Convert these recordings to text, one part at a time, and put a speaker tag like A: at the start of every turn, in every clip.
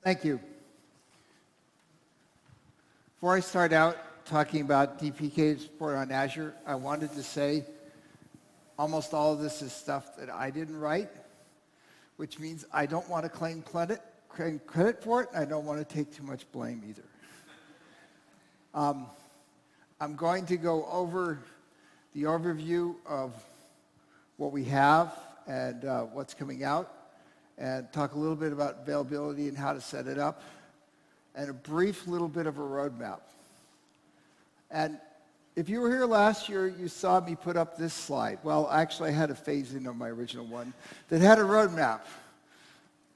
A: Thank you. Before I start out talking about DPK support on Azure, I wanted to say almost all of this is stuff that I didn't write, which means I don't want to claim credit for it, and I don't want to take too much blame either. I'm going to go over the overview of what we have and what's coming out, and talk a little bit about availability and how to set it up, and a brief little bit of a roadmap. And if you were here last year, you saw me put up this slide. Well, actually, I had a phase-in on my original one that had a roadmap.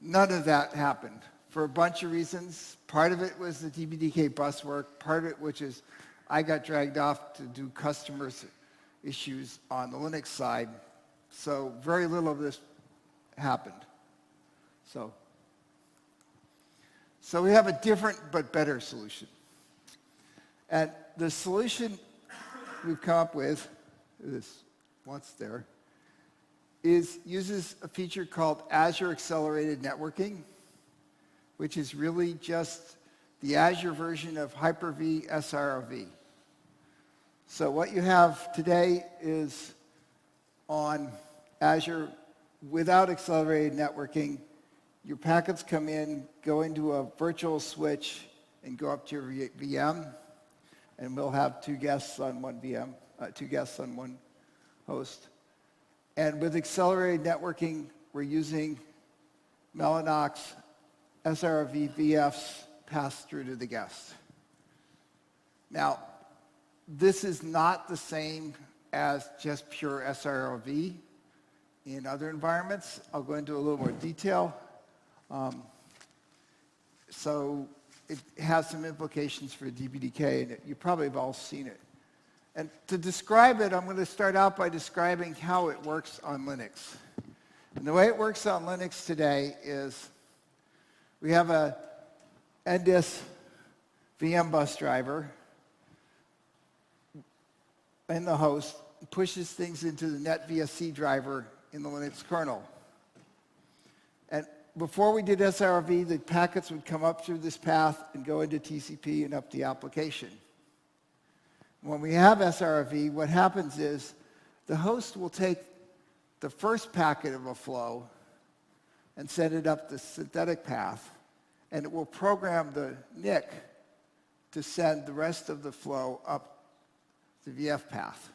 A: None of that happened for a bunch of reasons. Part of it was the DPDK bus work. Part of it, which is I got dragged off to do customers' issues on the Linux side. So very little of this happened. So we have a different but better solution. And the solution we've come up with, uses a feature called Azure Accelerated Networking, which is really just the Azure version of Hyper-V SRV. So what you have today is on Azure without accelerated networking. Your packets come in, go into a virtual switch, and go up to your VM, and we'll have two guests on one VM, two guests on one host. And with accelerated networking, we're using Mellanox SRV VFs passed through to the guest. Now, this is not the same as just pure SRV in other environments. I'll go into a little more detail. So it has some implications for DPDK, and you probably have all seen it. And to describe it, I'm going to start out by describing how it works on Linux. And the way it works on Linux today is we have a NDIS VMBus driver in the host, pushes things into the NetVSC driver in the Linux kernel. And before we did SRV, the packets would come up through this path and go into TCP and up the application. When we have SRV, what happens is the host will take the first packet of a flow and send it up the synthetic path, and it will program the NIC to send the rest of the flow up the VF path.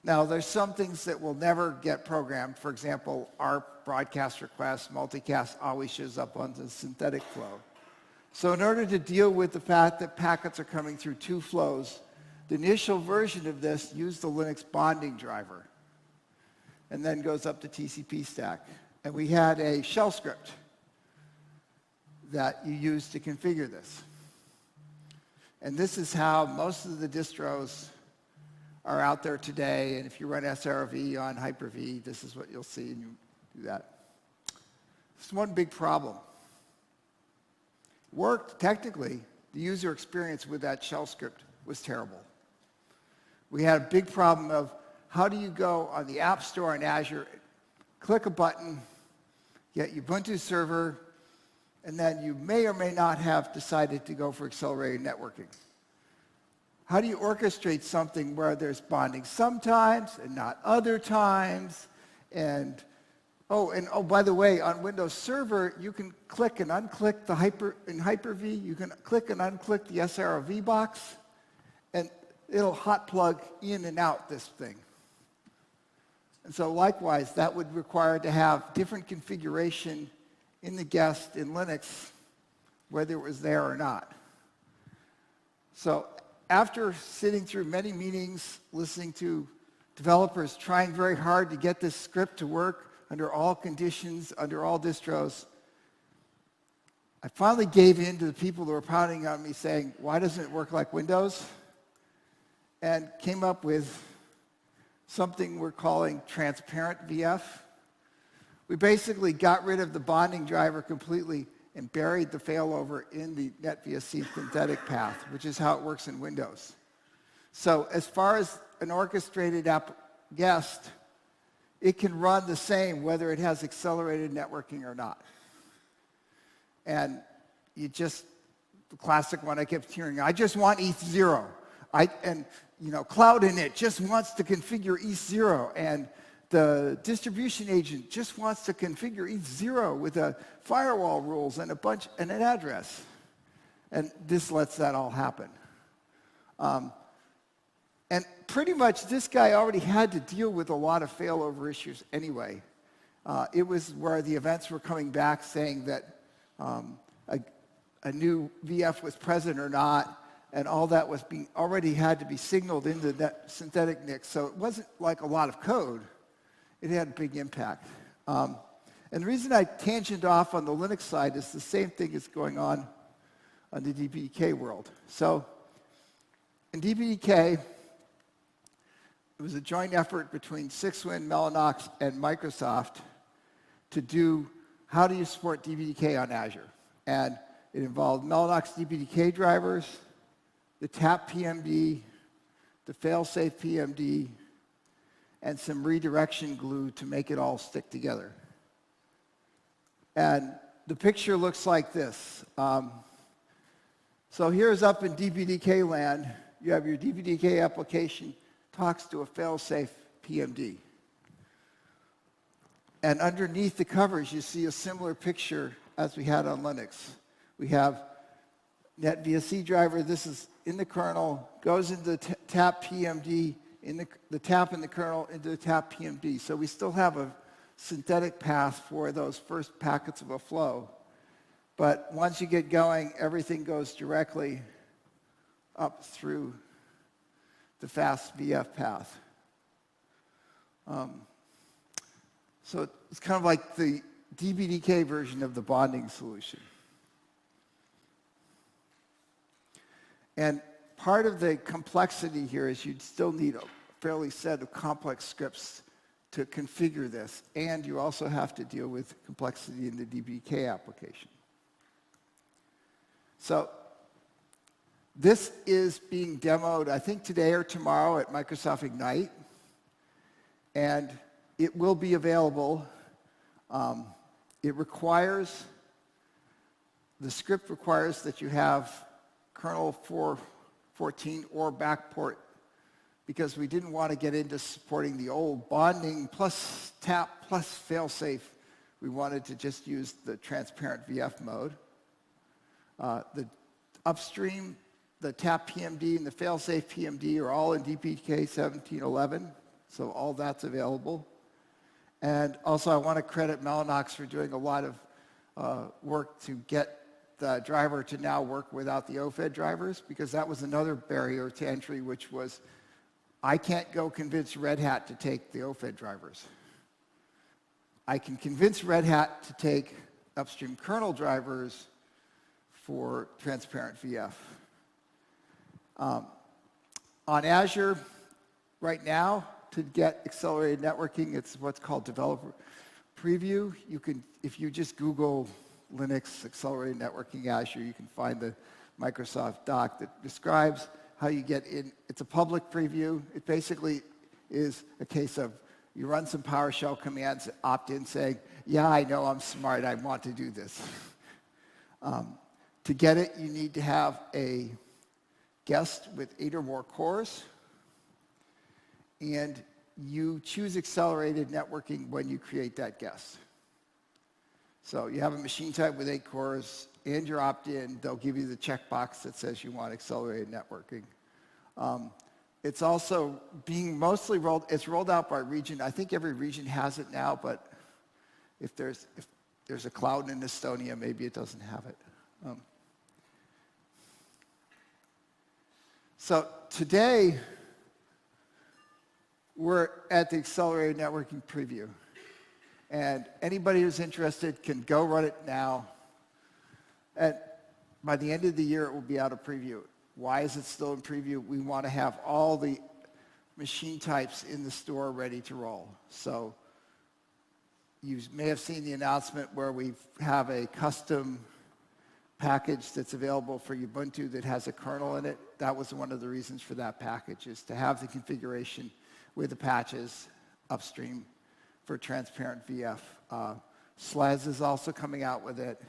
A: Now, there's some things that will never get programmed. For example, our broadcast request, multicast, always shows up on the synthetic flow. So in order to deal with the fact that packets are coming through two flows, the initial version of this used the Linux bonding driver and then goes up the TCP stack. And we had a shell script that you use to configure this. And this is how most of the distros are out there today, and if you run SRV on Hyper-V, this is what you'll see, and you do that. There's one big problem. Worked technically, the user experience with that shell script was terrible. We had a big problem of how do you go on the App Store on Azure, click a button, get Ubuntu server, and then you may or may not have decided to go for accelerated networking. How do you orchestrate something where there's bonding sometimes and not other times? And by the way, on Windows Server, you can click and unclick in Hyper-V, you can click and unclick the SRV box, and it'll hot plug in and out this thing. And so likewise, that would require to have different configuration in the guest in Linux, whether it was there or not. So after sitting through many meetings, listening to developers trying very hard to get this script to work under all conditions, under all distros, I finally gave in to the people who were pounding on me saying, why doesn't it work like Windows? And came up with something we're calling transparent VF. We basically got rid of the bonding driver completely and buried the failover in the NetVSC synthetic path, which is how it works in Windows. So as far as an orchestrated app guest, it can run the same whether it has accelerated networking or not. And you just, the classic one I kept hearing, I just want ETH0. Cloud init just wants to configure ETH0, and the distribution agent just wants to configure ETH0 with a firewall rules and an address. And this lets that all happen. And pretty much this guy already had to deal with a lot of failover issues anyway. It was where the events were coming back saying that a new VF was present or not, and all that was already had to be signaled into that synthetic NIC. So it wasn't like a lot of code. It had a big impact. And the reason I tangent off on the Linux side is the same thing is going on the DPDK world. So in DPDK, it was a joint effort between Sixwind, Mellanox, and Microsoft to do how do you support DPDK on Azure. And it involved Mellanox DPDK drivers, the TAP PMD, the failsafe PMD, and some redirection glue to make it all stick together. And the picture looks like this. So here's up in DPDK land, you have your DPDK application talks to a failsafe PMD. And underneath the covers, you see a similar picture as we had on Linux. We have NetVSC driver. This is in the kernel, goes into the TAP PMD, in the TAP in the kernel into the TAP PMD. So we still have a synthetic path for those first packets of a flow. But once you get going, everything goes directly up through the fast VF path. So it's kind of like the DPDK version of the bonding solution. And part of the complexity here is you'd still need a fairly set of complex scripts to configure this, and you also have to deal with complexity in the DPDK application. So this is being demoed, I think today or tomorrow at Microsoft Ignite, and it will be available. The script requires that you have kernel 4.14 or backport, because we didn't want to get into supporting the old bonding plus TAP plus failsafe. We wanted to just use the transparent VF mode. The upstream, the TAP PMD and the failsafe PMD are all in DPDK 17.11, so all that's available. And also I want to credit Mellanox for doing a lot of work to get the driver to now work without the OFED drivers, because that was another barrier to entry, which was I can't go convince Red Hat to take the OFED drivers. I can convince Red Hat to take upstream kernel drivers for transparent VF. On Azure, right now, to get accelerated networking, it's what's called developer preview. You can, if you just Google Linux accelerated networking Azure, you can find the Microsoft doc that describes how you get in. It's a public preview. It basically is a case of you run some PowerShell commands, opt in saying, yeah, I know I'm smart, I want to do this. To get it, you need to have a guest with 8 or more cores, and you choose accelerated networking when you create that guest. So you have a machine type with 8 cores, and you're opt-in. They'll give you the checkbox that says you want accelerated networking. It's also being mostly rolled out by region. I think every region has it now, but if there's a cloud in Estonia, maybe it doesn't have it. So today, we're at the Accelerated Networking Preview. And anybody who's interested can go run it now. And by the end of the year, it will be out of preview. Why is it still in preview? We want to have all the machine types in the store ready to roll. So you may have seen the announcement where we have a custom package that's available for Ubuntu that has a kernel in it. That was one of the reasons for that package, is to have the configuration with the patches upstream for transparent VF. SLES is also coming out with it.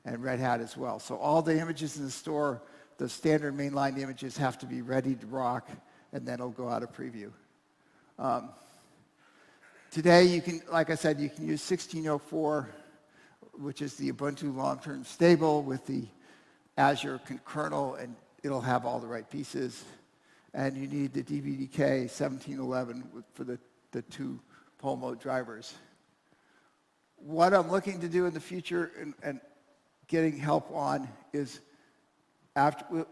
A: and Red Hat as well. So all the images in the store, the standard mainline images have to be ready to rock, and then it'll go out of preview. Today, you can, like I said, you can use 1604, which is the Ubuntu long-term stable with the Azure kernel, and it'll have all the right pieces. And you need the DPDK 1711 for the two poll mode drivers. What I'm looking to do in the future and getting help on is, it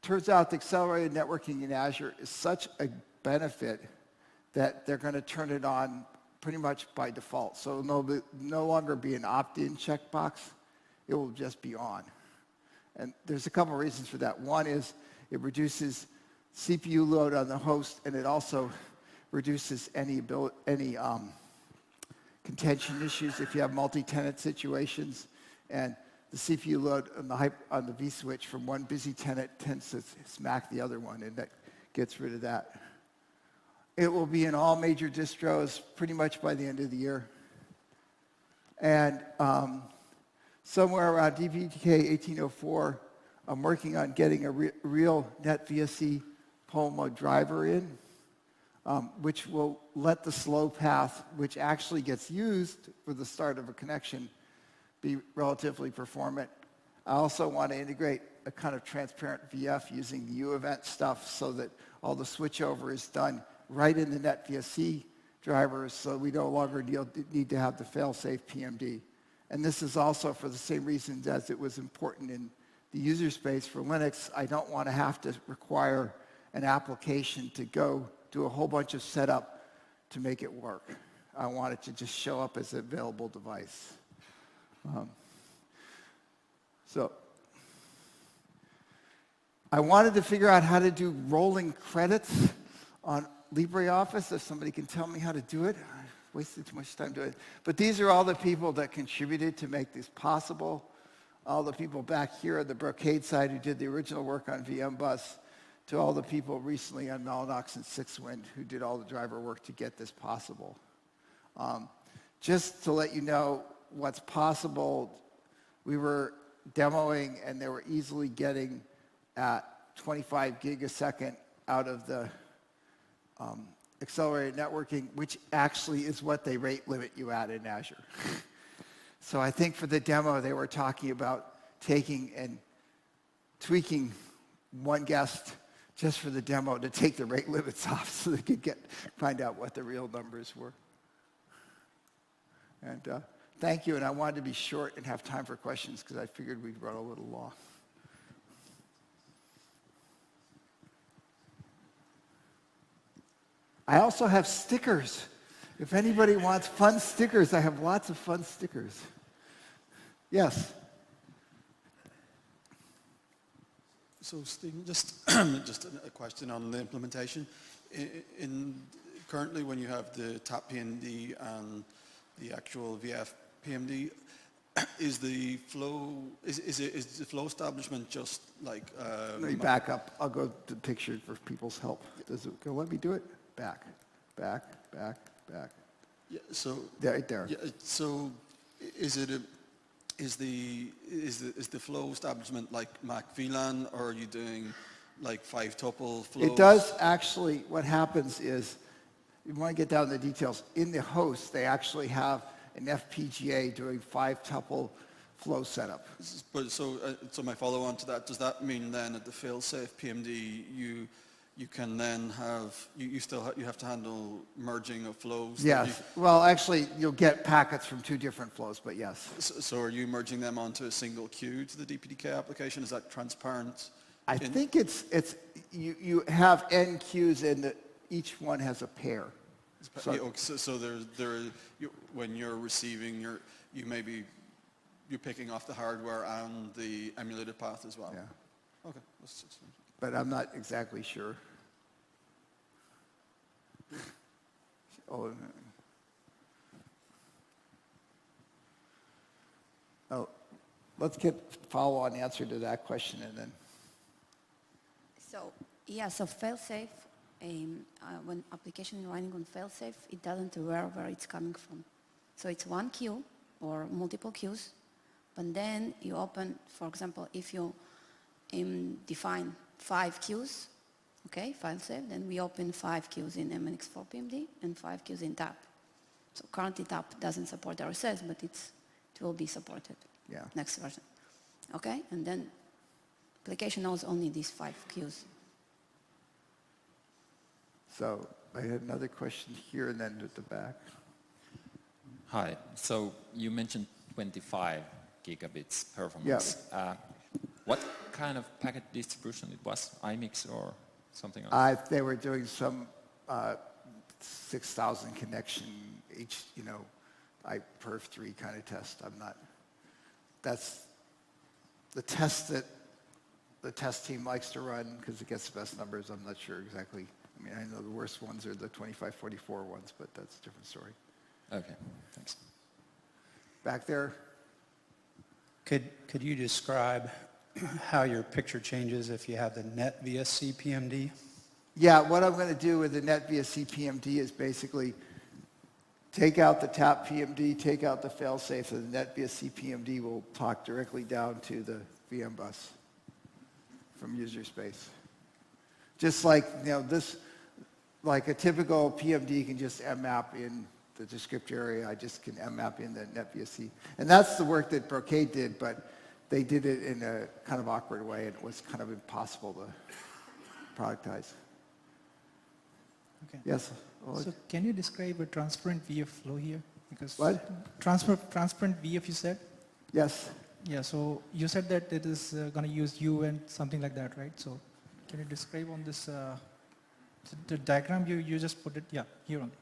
A: turns out the accelerated networking in Azure is such a benefit that they're going to turn it on pretty much by default. So it'll no longer be an opt-in checkbox. It will just be on. And there's a couple of reasons for that. One is it reduces CPU load on the host, and it also reduces any contention issues if you have multi-tenant situations. And the CPU load on the vSwitch from one busy tenant tends to smack the other one, and that gets rid of that. It will be in all major distros pretty much by the end of the year. And somewhere around DPDK 1804, I'm working on getting a real NetVSC poll mode driver in, which will let the slow path, which actually gets used for the start of a connection, be relatively performant. I also want to integrate a kind of transparent VF using the U-event stuff so that all the switchover is done right in the NetVSC drivers, so we no longer need to have the fail-safe PMD. And this is also for the same reasons as it was important in the user space for Linux. I don't want to have to require an application to go do a whole bunch of setup to make it work. I want it to just show up as an available device. So I wanted to figure out how to do rolling credits on LibreOffice. If somebody can tell me how to do it. I wasted too much time doing it. But these are all the people that contributed to make this possible. All the people back here on the Brocade side who did the original work on VMBus, to all the people recently on Mellanox and Sixwind who did all the driver work to get this possible. Just to let you know what's possible, we were demoing and they were easily getting at 25 gig a second out of the accelerated networking, which actually is what they rate limit you at in Azure. So I think for the demo, they were talking about taking and tweaking one guest just for the demo to take the rate limits off so they could find out what the real numbers were. And thank you, and I wanted to be short and have time for questions because I figured we'd run a little long. I also have stickers. If anybody wants fun stickers, I have lots of fun stickers. Yes?
B: So, Stephen, just a question on the implementation. Currently, when you have the TAP PMD and the actual VF PMD, is the flow establishment just like?
A: Let me back up. I'll go to the picture for people's help. Does it go? Let me do it. Back, back, back, back.
B: Yeah. So.
A: Right there.
B: Yeah. So, is the flow establishment like Mac VLAN, or are you doing like 5-tuple flows?
A: It does actually. What happens is, you want to get down to the details. In the host, they actually have an FPGA doing 5-tuple flow setup.
B: But so my follow-on to that, does that mean then at the fail-safe PMD, you can then have, you have to handle merging of flows?
A: Yes. Well, actually, you'll get packets from 2 different flows, but yes.
B: So are you merging them onto a single queue to the DPDK application? Is that transparent?
A: I think you have N queues and each one has a pair.
B: So when you're receiving, you're picking off the hardware and the emulated path as well?
A: Yeah.
B: Okay.
A: But I'm not exactly sure. Let's get follow-on answer to that question and then.
C: So fail-safe, when application is running on fail-safe, it doesn't aware where it's coming from. So it's one queue or multiple queues, But then you open, for example, if you define 5 queues, okay, file save, then we open 5 queues in MNX4 PMD and 5 queues in TAP. So currently TAP doesn't support RSS, but it will be supported.
A: Yeah.
C: Next version. Okay, and then application knows only these 5 queues.
A: So I had another question here and then at the back.
D: Hi. So you mentioned 25 gigabits performance. What kind of packet distribution it was? iMix or something else?
A: They were doing some 6,000 connection perf3 kind of test. That's the test that the test team likes to run because it gets the best numbers. I'm not sure exactly. I mean, I know the worst ones are the 2544 ones, but that's a different story.
D: Okay, thanks.
A: Back there?
E: Could you describe how your picture changes if you have the net VSC PMD?
A: Yeah, what I'm going to do with the net VSC PMD is basically take out the TAP PMD, take out the failsafe, and the net VSC PMD will talk directly down to the VMBus from user space. Just like, this, like a typical PMD can just mmap in the descriptor area, I just can mmap in the net VSC. And that's the work that Brocade did, but they did it in a kind of awkward way, and it was kind of impossible to productize.
F: Okay.
A: Yes?
F: So can you describe a transparent VF flow here? Because
A: What?
F: Transparent VF you said?
A: Yes.
F: Yeah, so you said that it is going to use U and something like that, right? So can you describe on this, the diagram you just put it, yeah, here only.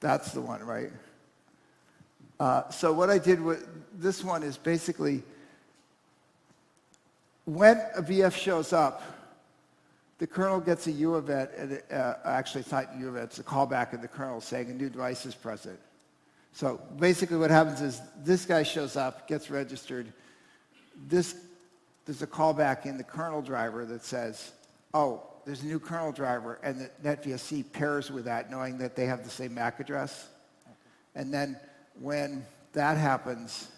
A: That's the one, right? So what I did with this one is basically when a VF shows up, the kernel gets a U event, and actually it's not a U event, it's a callback in the kernel saying a new device is present. So basically what happens is this guy shows up, gets registered. There's a callback in the kernel driver that says, oh, there's a new kernel driver, and the NetVSC pairs with that, knowing that they have the same MAC address. Okay. And then when that happens,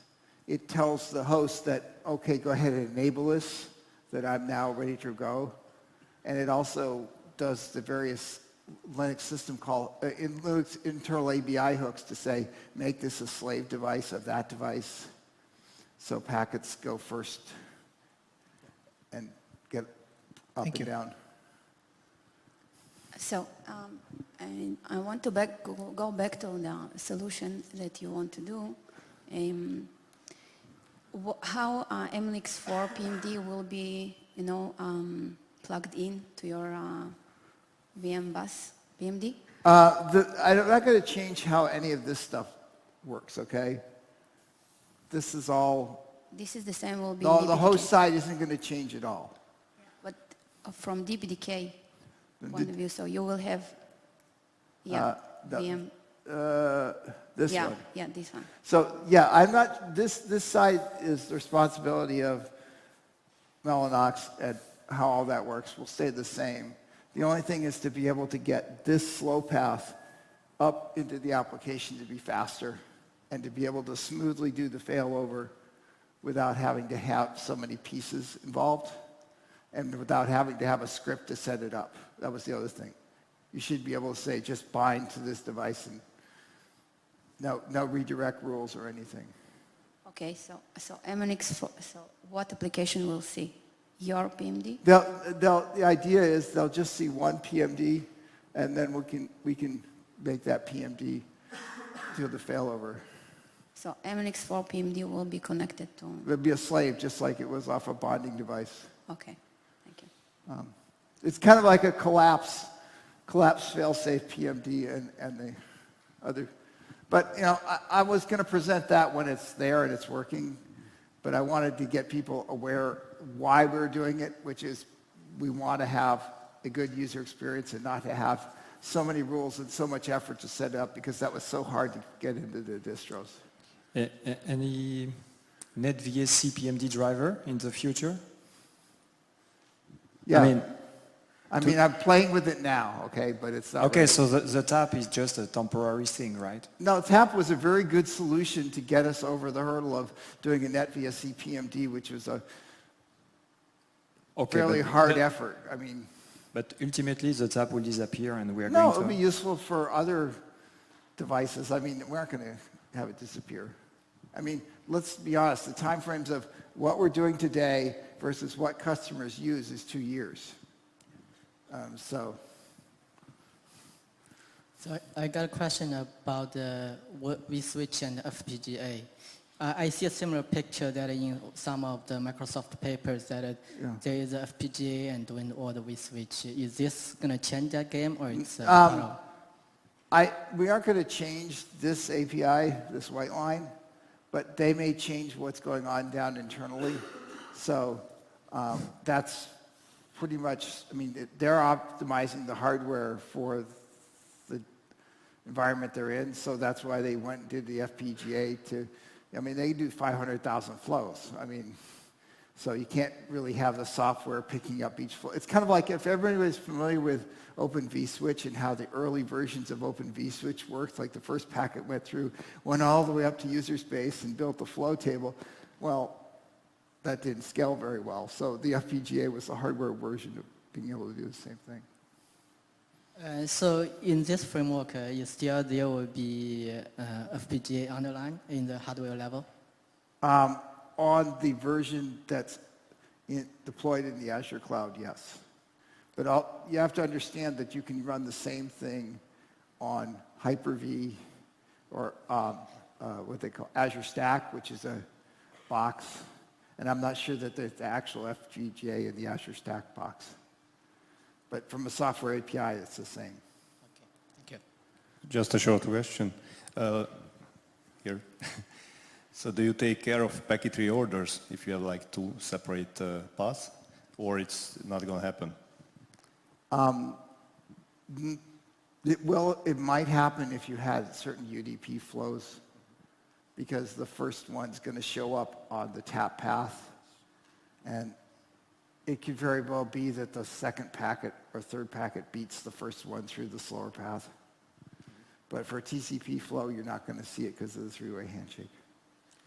A: it tells the host that, okay, go ahead and enable this, that I'm now ready to go. And it also does the various Linux system call, Linux internal ABI hooks to say, make this a slave device of that device. So packets go first and get up and down.
C: So I want to go back to the solution that you want to do. How MNX4 PMD will be, plugged in to your VMBus PMD?
A: I'm not going to change how any of this stuff works, okay? This is all...
C: This is the same, will be
A: the
C: DPDK.
A: host side isn't going to change at all.
C: But from DPDK point of view, so you will have, VM.
A: This one.
C: Yeah, this one.
A: So, yeah, I'm not... This side is the responsibility of Mellanox and how all that works will stay the same. The only thing is to be able to get this slow path up into the application to be faster and to be able to smoothly do the failover without having to have so many pieces involved and without having to have a script to set it up. That was the other thing. You should be able to say, just bind to this device and no redirect rules or anything.
C: Okay, so MNX4, so what application will see? Your PMD?
A: The idea is they'll just see one PMD, and then we can make that PMD do the failover.
C: So MNX4 PMD will be connected to...
A: It'll be a slave, just like it was off a bonding device.
C: Okay, thank you.
A: It's kind of like a collapse fail-safe PMD and the other. But I was going to present that when it's there and it's working, but I wanted to get people aware why we're doing it, which is we want to have a good user experience and not to have so many rules and so much effort to set it up because that was so hard to get into the distros.
G: Any NetVSC PMD driver in the future?
A: Yeah.
G: I mean,
A: I mean, I'm playing with it now, okay, but it's not
G: Okay,
A: ready.
G: so the tap is just a temporary thing, right?
A: No, TAP was a very good solution to get us over the hurdle of doing a NetVSC PMD, which was a
G: Okay,
A: fairly hard effort. I mean,
G: but ultimately the tap will disappear and we are
A: no,
G: going
A: it would be
G: to...
A: useful for other devices. I mean, we aren't going to have it disappear. I mean, let's be honest, the time frames of what we're doing today versus what customers use is 2 years. So
H: I got a question about the vSwitch and FPGA. I see a similar picture that in some of the Microsoft papers that there is a FPGA and doing all the vSwitch. Is this going to change that game or it's
A: we aren't going to change this API, this white line, but they may change what's going on down internally. So that's pretty much, I mean, they're optimizing the hardware for the environment they're in, so that's why they went and did the FPGA to, I mean, they do 500,000 flows. I mean, so you can't really have the software picking up each flow. It's kind of like if everybody was familiar with Open vSwitch and how the early versions of Open vSwitch worked, like the first packet went through, went all the way up to user space and built the flow table. Well, that didn't scale very well. So the FPGA was the hardware version of being able to do the same thing.
H: So in this framework, still there will be FPGA underlying in the hardware level?
A: On the version that's deployed in the Azure cloud, yes. But you have to understand that you can run the same thing on Hyper-V or what they call Azure Stack, which is a box. And I'm not sure that there's the actual FPGA in the Azure Stack box. But from a software API, it's the same.
H: Okay, thank you.
I: Just a short question. Here. So do you take care of packet reorders if you have like 2 separate paths, or it's not going to happen?
A: It might happen if you had certain UDP flows, because the first one's going to show up on the tap path, and it could very well be that the second packet or third packet beats the first one through the slower path. But for a TCP flow, you're not going to see it because of the three-way handshake.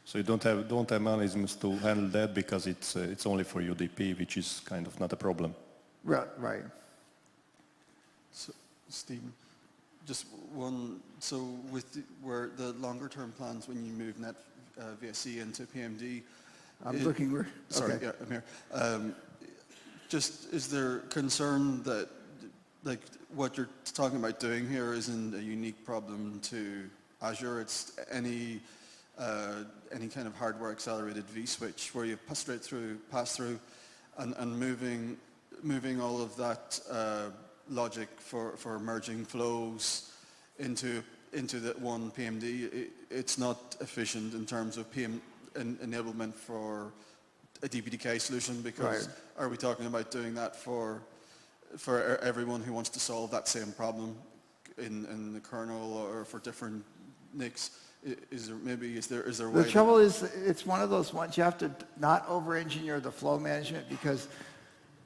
I: So you don't have mechanisms to handle that because it's only for UDP, which is kind of not a problem.
A: Right.
B: So, Stephen, just one, so with where the longer term plans when you move VSC into PMD.
A: I'm looking where,
B: Sorry,
A: okay.
B: yeah, I'm here. Just, is there concern that, like, what you're talking about doing here isn't a unique problem to Azure? It's any kind of hardware accelerated vSwitch where you pass through, and moving all of that logic for merging flows into that one PMD. It's not efficient in terms of enablement for a DPDK solution, because are we talking about doing that for everyone who wants to solve that same problem in the kernel or for different NICs? Is there a way?
A: The trouble is, it's one of those ones you have to not over-engineer the flow management, because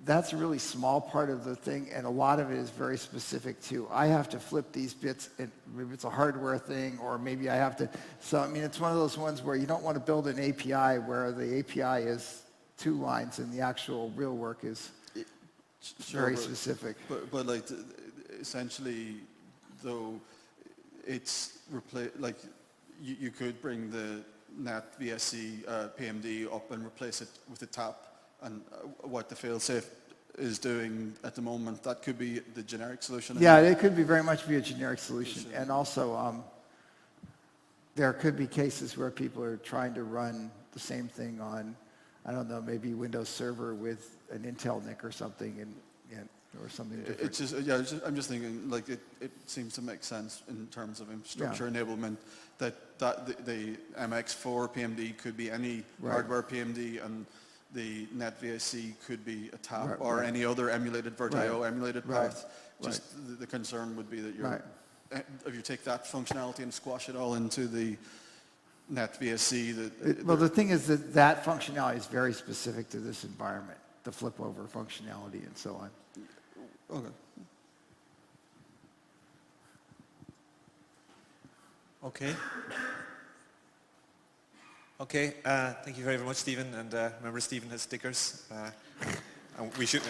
A: that's a really small part of the thing, and a lot of it is very specific to, I have to flip these bits, and maybe it's a hardware thing, or maybe I have to, so I mean, it's one of those ones where you don't want to build an API where the API is 2 lines and the actual real work is very specific.
B: But like, essentially, though, it's like you could bring the NetVSC PMD up and replace it with a tap, and what the failsafe is doing at the moment, that could be the generic solution.
A: Yeah, it could be very much be a generic solution. And also, there could be cases where people are trying to run the same thing on, I don't know, maybe Windows Server with an Intel NIC or something, or something different.
B: It's just, I'm just thinking, like, it seems to make sense in terms of infrastructure enablement that the MX4 PMD could be any hardware PMD, and the NetVSC could be a tap or any other emulated VirtIO emulated path. Just the concern would be that if you take that functionality and squash it all into the NetVSC.
A: Well, the thing is that functionality is very specific to this environment, the flip over functionality and so on.
B: Okay.
J: Okay. Okay, thank you very much, Stephen. And remember, Stephen has stickers. And we should...